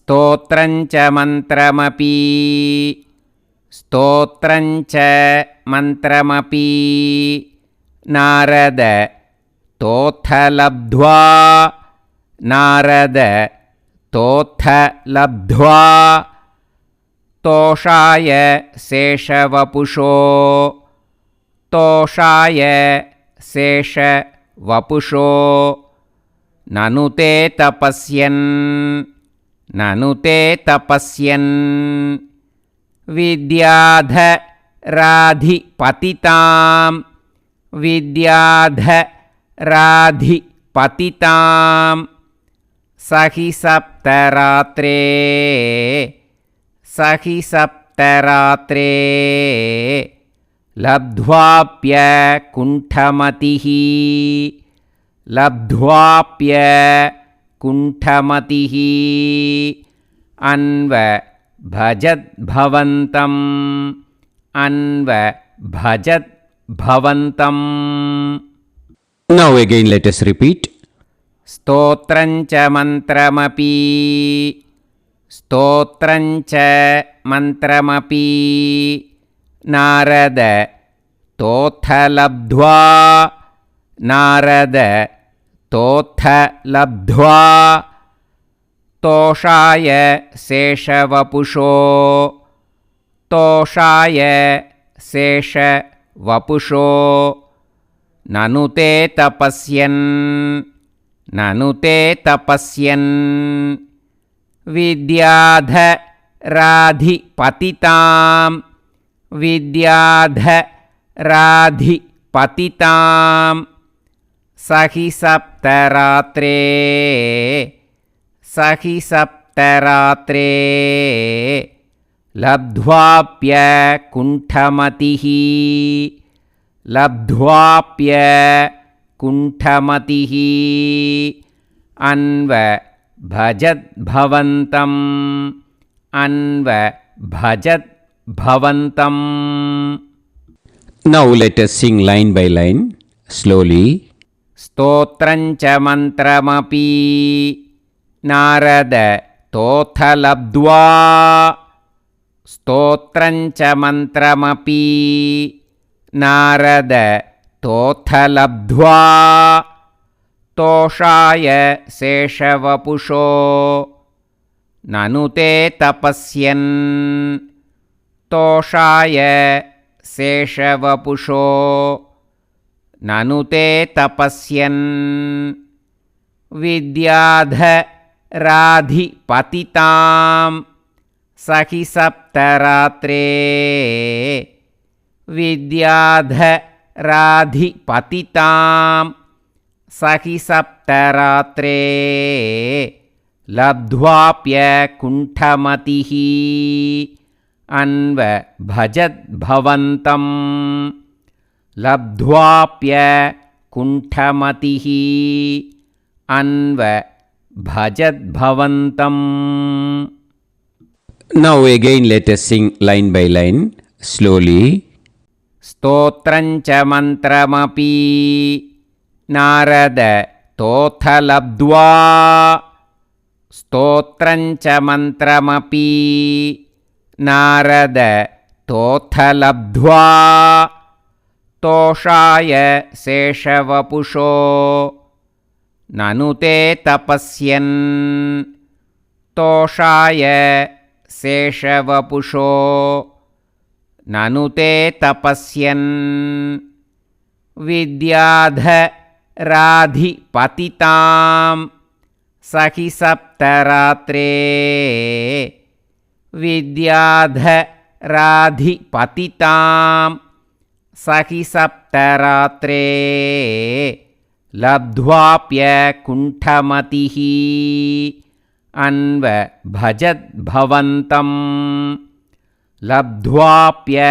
स्तोत्रञ्च मन्त्रमपि स्तोत्रञ्च मन्त्रमपि नारद तोथ लब्ध्वा नारद तोथ लब्ध्वा तोषाय शेषवपुषो तोषाय शेषवपुषो ननु ते तपस्यन् ननु ते तपस्यन् विद्याधराधिपतितां विद्याधराधिपतितां सहि सप्तरात्रे सहि सप्तरात्रे लब्ध्वाप्यकुण्ठमतिः लब्ध्वाप्यकुण्ठमतिः अन्व भजद्भवन्तम् अन्व भजद्भवन्तम्. Now again let us repeat. स्तोत्रञ्च मन्त्रमपि स्तोत्रञ्च मन्त्रमपि Narada तोथ लब्ध्वा नारद तोथ लब्ध्वा तोषाय शेषवपुषो तोषाय शेषवपुषो ननु ते तपस्यन् ननु ते तपस्यन् विद्याधराधिपतितां विद्याधराधिपतितां सहि सप्तरात्रे सहि सप्तरात्रे लब्ध्वाप्यकुण्ठमतिः लब्ध्वाप्यकुण्ठमतिः अन्व भजद्भवन्तम् अन्व भजद्भवन्तम्. Now let us sing line by line slowly. स्तोत्रञ्च मन्त्रमपि Narada तोथ लब्ध्वा स्तोत्रञ्च मन्त्रमपि नारद तोथ लब्ध्वा तोषाय शेषवपुषो ननु ते तपस्यन् तोषाय शेषवपुषो ननु ते तपस्यन् विद्याधराधिपतितां सहि सप्तरात्रे विद्याधराधिपतितां सहि सप्तरात्रे लब्ध्वाप्यकुण्ठमतिः अन्व भजद्भवन्तम् लब्ध्वाप्यकुण्ठमतिः अन्व भजद्भवन्तम्. Now again let us sing line by line slowly. स्तोत्रञ्च मन्त्रमपि Narada तोथ लब्ध्वा स्तोत्रञ्च मन्त्रमपि नारद तोथ लब्ध्वा तोषाय शेषवपुषो ननु ते तपस्यन् तोषाय शेषवपुषो ननु ते तपस्यन् विद्याधराधिपतितां सहि सप्तरात्रे विद्याधराधिपतितां सहि सप्तरात्रे लब्ध्वाप्यकुण्ठमतिः अन्व भजद्भवन्तम् लब्ध्वाप्यकुण्ठमतिः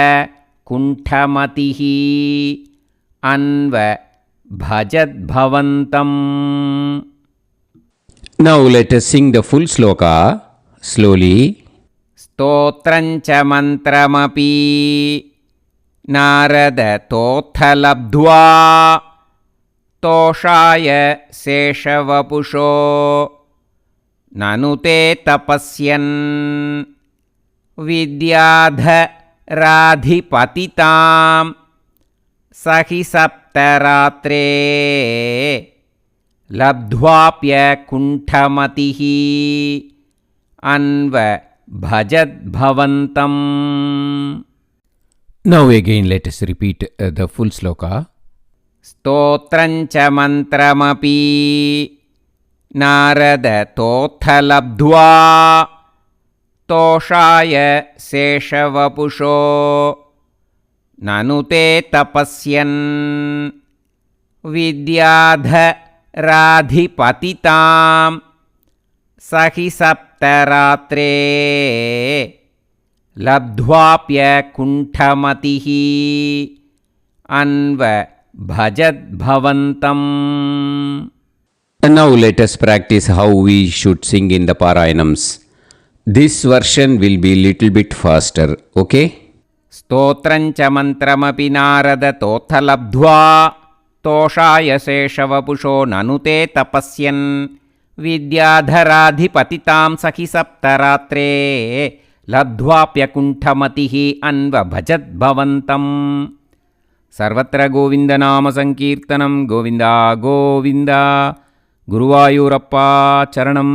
अन्व भजद्भवन्तम्. Now let us sing the full sloka slowly. स्तोत्रञ्च मन्त्रमपि Narada तोथ लब्ध्वा तोषाय शेषवपुषो ननु ते तपस्यन् विद्याधराधिपतितां स हि सप्तरात्रे लब्ध्वाप्यकुण्ठमतिः अन्वभजद्भवन्तम्. Now again let us repeat the full sloka. स्तोत्रं च मन्त्रमपि नारदतोऽथ लब्ध्वा तोषाय शेषवपुषो ननु ते तपस्यन् विद्याधराधिपतितां स हि सप्तरात्रे लब्ध्वाप्यकुण्ठमतिः अन्वभजद्भवन्तम्. And now let us practice how we should sing in the Parayanams. This version will be little bit faster, okay? स्तोत्रं च मन्त्रमपि नारदतोऽथ लब्ध्वा तोषाय शेषवपुषो ननु ते तपस्यन् विद्याधराधिपतितां स हि सप्तरात्रे लब्ध्वाप्यकुण्ठमतिः अन्वभजद्भवन्तम्. सर्वत्र गोविन्दनामसङ्कीर्तनं गोविन्दा गोविन्द. गुरुवायूरप्पा चरणम्.